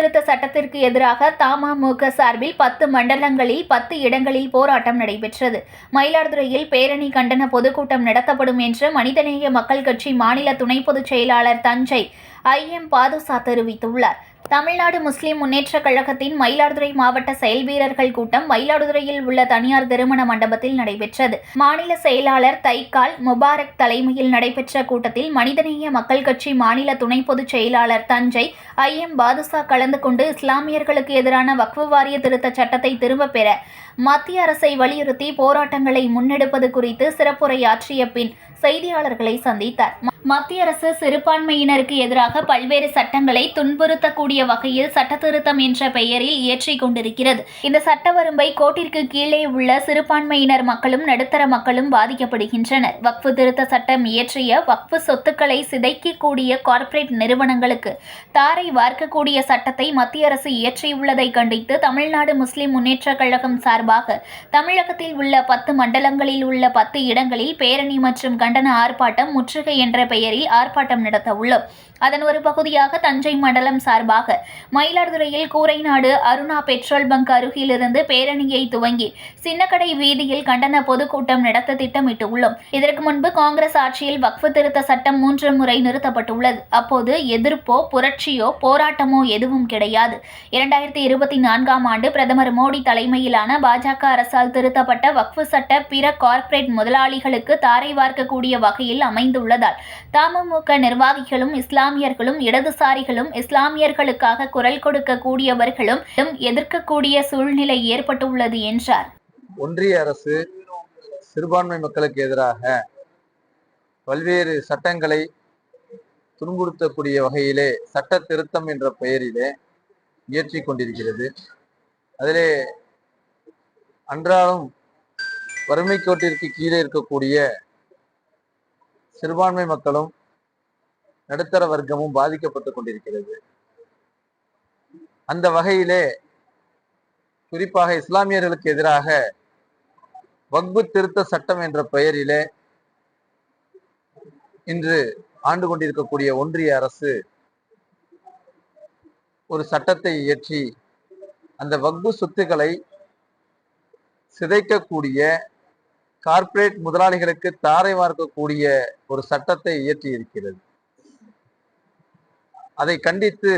திருத்த சட்டத்திற்கு எதிராக தமுக சார்பில் 10 மண்டலங்களில் 10 இடங்களில் போராட்டம் நடைபெற்றது. மயிலாடுதுறையில் பேரணி கண்டன பொதுக்கூட்டம் நடத்தப்படும் என்று மனிதநேய மக்கள் கட்சி மாநில துணை பொதுச் செயலாளர் தஞ்சை பாதுசா தெரிவித்துள்ளார். தமிழ்நாடு முஸ்லிம் முன்னேற்றக் கழகத்தின் மயிலாடுதுறை மாவட்ட செயல் வீரர்கள் கூட்டம் மயிலாடுதுறையில் உள்ள தனியார் திருமண மண்டபத்தில் நடைபெற்றது. மாநில செயலாளர் தைக்கால் முபாரக் தலைமையில் நடைபெற்ற கூட்டத்தில் மனிதநேய மக்கள் கட்சி மாநில துணை பொதுச் செயலாளர் தஞ்சை பாதுசா கலந்து கொண்டு இஸ்லாமியர்களுக்கு எதிரான வக்ஃபு வாரிய திருத்த சட்டத்தை திரும்பப் பெற மத்திய அரசை வலியுறுத்தி போராட்டங்களை முன்னெடுப்பது குறித்து சிறப்புரையாற்றிய பின் செய்தியாளர்களை சந்தித்தார். மத்திய அரசு சிறுபான்மையினருக்கு எதிராக பல்வேறு சட்டங்களை துன்புறுத்தக்கூடிய வகையில் சட்டத்திருத்தம் என்ற பெயரில் இயற்றிக் கொண்டிருக்கிறது. இந்த சட்ட வரம்பை கோட்டிற்கு கீழே உள்ள சிறுபான்மையினர் மக்களும் நடுத்தர மக்களும் பாதிக்கப்படுகின்றனர். வக்ஃபு திருத்த சட்டம் இயற்றிய வக்ஃபு சொத்துக்களை சிதைக்கக்கூடிய கார்ப்பரேட் நிறுவனங்களுக்கு தாரை வார்க்கக்கூடிய சட்டத்தை மத்திய அரசு இயற்றியுள்ளதை கண்டித்து தமிழ்நாடு முஸ்லிம் முன்னேற்றக் கழகம் சார்பாக தமிழகத்தில் உள்ள 10 மண்டலங்களில் உள்ள 10 இடங்களில் பேரணி மற்றும் கண்டன ஆர்ப்பாட்டம் முற்றுகை என்ற பெயரில் ஆர்ப்பாட்டம் நடத்த உள்ளோம். அதன் ஒரு பகுதியாக தஞ்சை மண்டலம் சார்பாக மயிலாடுதுறையில் கூரைநாடு அருணா பெட்ரோல் பங்க் அருகிலிருந்து பேரணியை துவங்கி சின்னக்கடை வீதியில் கண்டன பொதுக்கூட்டம் நடத்த திட்டமிட்டுள்ளோம். இதற்கு முன்பு காங்கிரஸ் ஆட்சியில் வக்ஃபு திருத்த சட்டம் 3 முறை நிறுத்தப்பட்டுள்ளது. அப்போது எதிர்ப்போ புரட்சியோ போராட்டமோ எதுவும் கிடையாது. 2024ஆம் ஆண்டு பிரதமர் மோடி தலைமையிலான பாஜக அரசால் திருத்தப்பட்ட வக்ஃபு சட்ட பிற கார்ப்பரேட் முதலாளிகளுக்கு தாரை வார்க்கக்கூடிய வகையில் அமைந்துள்ளதால் தமுக நிர்வாகிகளும் இஸ்லாமியர்களும் இடதுசாரிகளும் இஸ்லாமியர்களுக்காக குரல் கொடுக்கக்கூடியவர்களும் எதிர்க்கக்கூடிய சூழ்நிலை ஏற்பட்டுள்ளது என்றார். ஒன்றிய அரசு சிறுபான்மை மக்களுக்கு எதிராக பல்வேறு சட்டங்களை துன்புறுத்தக்கூடிய வகையிலே சட்ட திருத்தம் என்ற பெயரிலே இயற்றிக் கொண்டிருக்கிறது. அதிலே அன்றாடம் வறுமை கோட்டிற்கு கீழே இருக்கக்கூடிய சிறுபான்மை மக்களும் நடுத்தர வர்க்கமும் பாதிக்கப்பட்டு கொண்டிருக்கிறது. அந்த வகையிலே குறிப்பாக இஸ்லாமியர்களுக்கு எதிராக வக்ஃபு திருத்த சட்டம் என்ற பெயரிலே இன்று ஆண்டு கொண்டிருக்கக்கூடிய ஒன்றிய அரசு ஒரு சட்டத்தை இயற்றி அந்த வக்ஃபு சொத்துக்களை சிதைக்கக்கூடிய கார்ப்பரேட் முதலாளிகளுக்கு தாரை வார்க்கக்கூடிய ஒரு சட்டத்தை இயற்றி இருக்கிறது. அதை கண்டித்து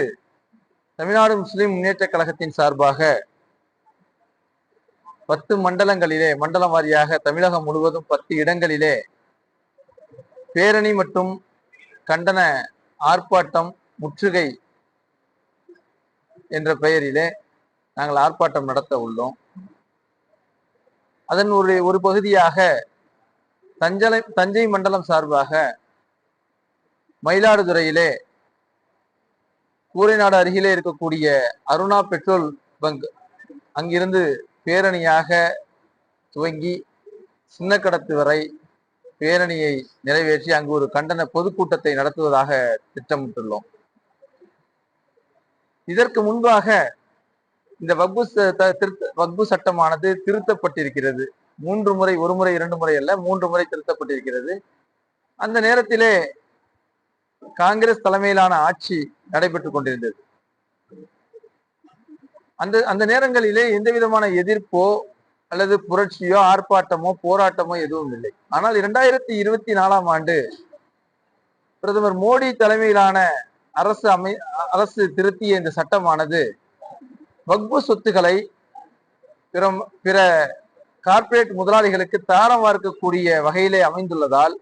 தமிழ்நாடு முஸ்லிம் முன்னேற்றக் கழகத்தின் சார்பாக 10 மண்டலங்களிலே மண்டலம் வாரியாக தமிழகம் முழுவதும் 10 இடங்களிலே பேரணி மற்றும் கண்டன ஆர்ப்பாட்டம் முற்றுகை என்ற பெயரிலே நாங்கள் ஆர்ப்பாட்டம் நடத்த உள்ளோம். அதன் ஒரு பகுதியாக தஞ்சை மண்டலம் சார்பாக மயிலாடுதுறையிலே கூரைநாடு அருகிலே இருக்கக்கூடிய அருணா பெட்ரோல் பங்க் அங்கிருந்து பேரணியாக துவங்கி சின்னக்கடத்து வரை பேரணியை நிறைவேற்றி அங்கு ஒரு கண்டன பொதுக்கூட்டத்தை நடத்துவதாக திட்டமிட்டுள்ளோம். இதற்கு முன்பாக இந்த வக்ஃபு சட்டமானது திருத்தப்பட்டிருக்கிறது. 3 முறை, 1 முறை 2 முறை அல்ல, 3 முறை திருத்தப்பட்டிருக்கிறது. அந்த நேரத்திலே காங்கிரஸ் தலைமையிலான ஆட்சி நடைபெற்றுக் கொண்டிருந்தது. அந்த நேரங்களிலே எந்த விதமான எதிர்ப்போ அல்லது புரட்சியோ ஆர்ப்பாட்டமோ போராட்டமோ எதுவும் இல்லை. ஆனால் 2024ஆம் ஆண்டு பிரதமர் மோடி தலைமையிலான அரசு திருத்திய இந்த சட்டமானது வக்ஃபு சொத்துக்களை பிற கார்ப்பரேட் முதலாளிகளுக்கு தாரம் வார்க்கக்கூடிய வகையிலே அமைந்துள்ளதால்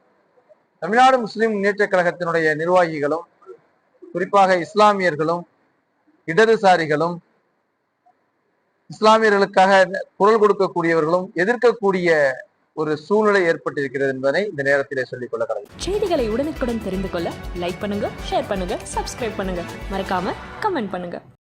தமிழ்நாடு முஸ்லிம் முன்னேற்றக் கழகத்தினுடைய நிர்வாகிகளும் குறிப்பாக இஸ்லாமியர்களும் இடதுசாரிகளும் இஸ்லாமியர்களுக்காக குரல் கொடுக்கக்கூடியவர்களும் எதிர்க்கக்கூடிய ஒரு சூழ்நிலை ஏற்பட்டிருக்கிறது என்பதை இந்த நேரத்திலே சொல்லிக் கொள்ள கடமை. செய்திகளை உடனுக்குடன் தெரிந்து கொள்ள லைக் பண்ணுங்க, ஷேர் பண்ணுங்க, சப்ஸ்கிரைப் பண்ணுங்க, மறக்காம கமெண்ட் பண்ணுங்க.